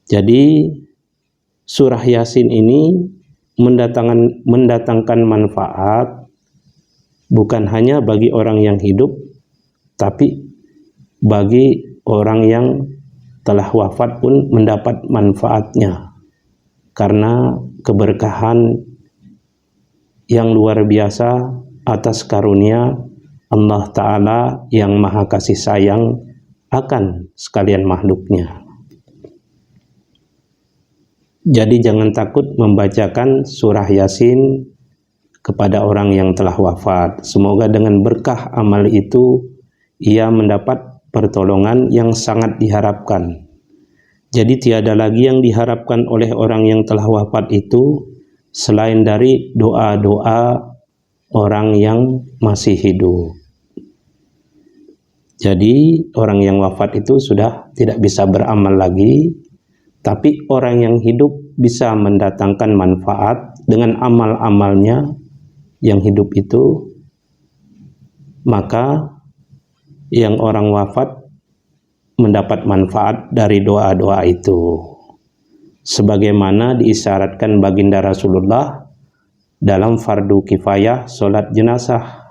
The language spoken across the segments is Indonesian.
Jadi surah Yasin ini mendatangkan manfaat bukan hanya bagi orang yang hidup, tapi bagi orang yang telah wafat pun mendapat manfaatnya, karena keberkahan yang luar biasa atas karunia Allah Ta'ala yang maha kasih sayang akan sekalian makhluknya. Jadi jangan takut membacakan surah Yasin kepada orang yang telah wafat. Semoga dengan berkah amal itu ia mendapat pertolongan yang sangat diharapkan. Jadi tiada lagi yang diharapkan oleh orang yang telah wafat itu selain dari doa-doa orang yang masih hidup. Jadi orang yang wafat itu sudah tidak bisa beramal lagi, tapi orang yang hidup bisa mendatangkan manfaat dengan amal-amalnya yang hidup itu. Maka yang orang wafat mendapat manfaat dari doa-doa itu, sebagaimana diisyaratkan baginda Rasulullah dalam fardu kifayah sholat jenazah.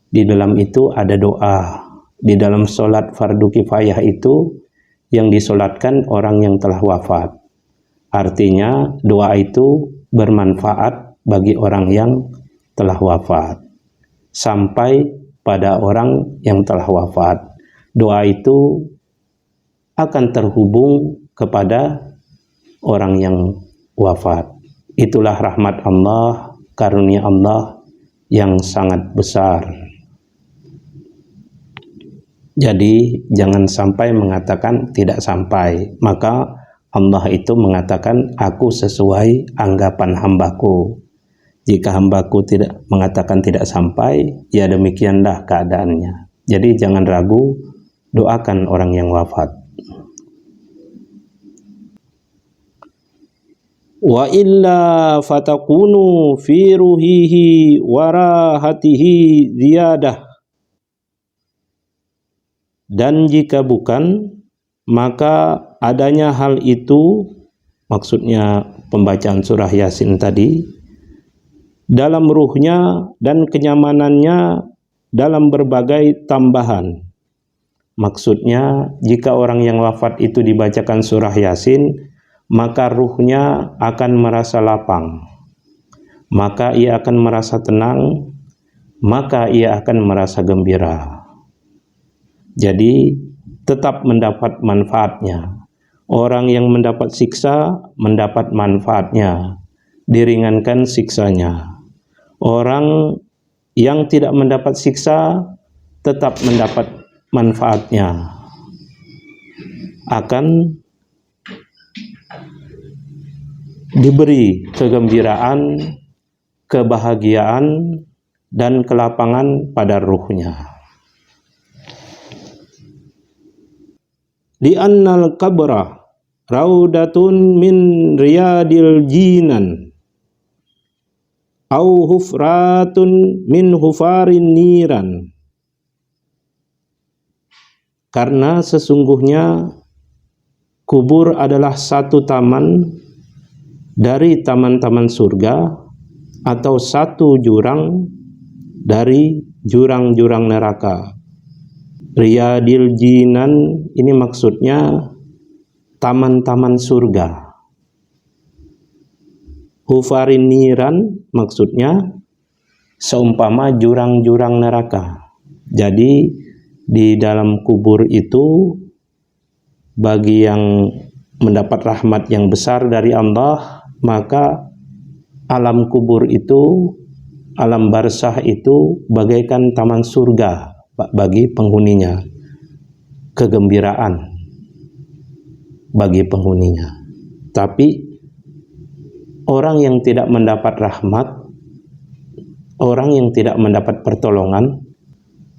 Di dalam itu ada doa. Di dalam sholat fardu kifayah itu yang disolatkan orang yang telah wafat. Artinya doa itu bermanfaat bagi orang yang telah wafat sampai pada orang yang telah wafat. Doa itu akan terhubung kepada orang yang wafat. Itulah rahmat Allah, karunia Allah yang sangat besar. Jadi jangan sampai mengatakan tidak sampai. Maka Allah itu mengatakan, aku sesuai anggapan hambaku. Jika hambaku tidak mengatakan tidak sampai, ya demikianlah keadaannya. Jadi jangan ragu, doakan orang yang wafat. Wa illa fatakunu fi ruhihi warahatihi ziyadah. Dan jika bukan, maka adanya hal itu, maksudnya pembacaan surah Yasin tadi, dalam ruhnya dan kenyamanannya dalam berbagai tambahan. Maksudnya jika orang yang wafat itu dibacakan surah Yasin, maka ruhnya akan merasa lapang, maka ia akan merasa tenang, maka ia akan merasa gembira. Jadi tetap mendapat manfaatnya. Orang yang mendapat siksa mendapat manfaatnya, diringankan siksanya. Orang yang tidak mendapat siksa tetap mendapat manfaatnya, akan diberi kegembiraan, kebahagiaan, dan kelapangan pada ruhnya. Li'annal qabra raudatun min riyadil jinan au hufratun min hufarin niran. Karena sesungguhnya kubur adalah satu taman dari taman-taman surga, atau satu jurang dari jurang-jurang neraka. Riyadil jinan ini maksudnya taman-taman surga. Hufarin niran maksudnya seumpama jurang-jurang neraka. Jadi di dalam kubur itu bagi yang mendapat rahmat yang besar dari Allah, maka alam kubur itu, alam barzakh itu bagaikan taman surga bagi penghuninya, kegembiraan bagi penghuninya. Tapi orang yang tidak mendapat rahmat, orang yang tidak mendapat pertolongan,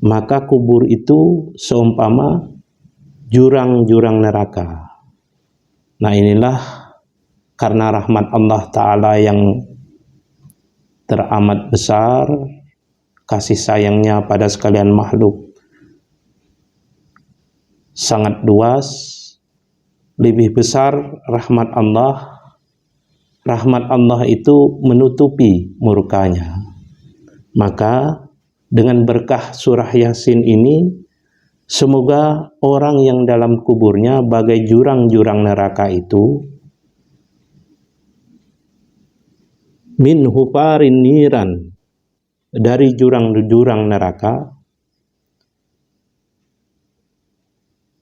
maka kubur itu seumpama jurang-jurang neraka. Nah inilah karena rahmat Allah Ta'ala yang teramat besar, kasih sayangnya pada sekalian makhluk sangat luas, lebih besar rahmat Allah. Rahmat Allah itu menutupi murkanya. Maka dengan berkah surah Yasin ini, semoga orang yang dalam kuburnya bagai jurang-jurang neraka itu, min hufarin niran, dari jurang-jurang neraka,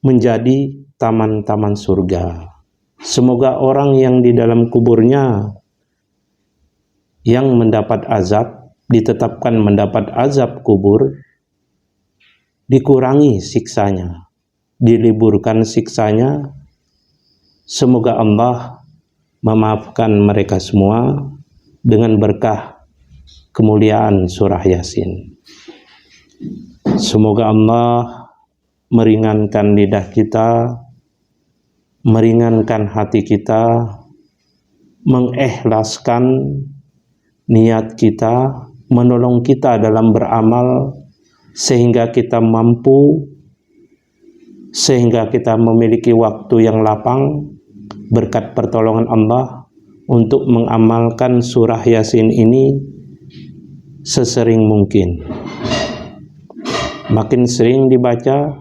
menjadi taman-taman surga. Semoga orang yang di dalam kuburnya yang mendapat azab, ditetapkan mendapat azab kubur, dikurangi siksanya, diliburkan siksanya. Semoga Allah memaafkan mereka semua dengan berkah kemuliaan surah Yasin. Semoga Allah meringankan lidah kita, meringankan hati kita, mengikhlaskan niat kita, menolong kita dalam beramal, sehingga kita mampu, sehingga kita memiliki waktu yang lapang berkat pertolongan Allah untuk mengamalkan surah Yasin ini sesering mungkin. Makin sering dibaca,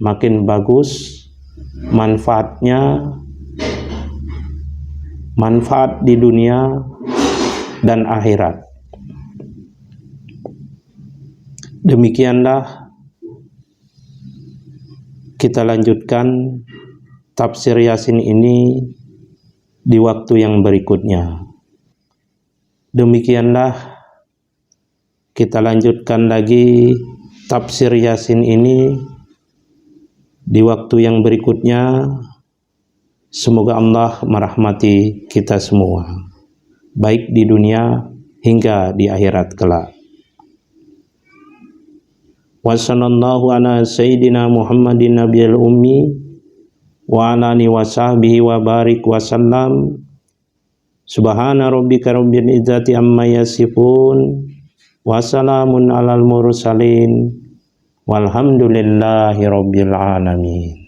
makin bagus manfaatnya, manfaat di dunia dan akhirat. Demikianlah kita lanjutkan tafsir Yasin ini di waktu yang berikutnya. Demikianlah kita lanjutkan lagi tafsir Yasin ini di waktu yang berikutnya. Semoga Allah merahmati kita semua, baik di dunia hingga di akhirat kelak. Wa sallallahu ala sayyidina Muhammadin nabiyil ummi wa ala alihi wa sahbihi wa barik wa sallam. Subhana rabbika rabbil izzati amma yasifun wa salamun alal mursalin walhamdulillahi rabbil alamin.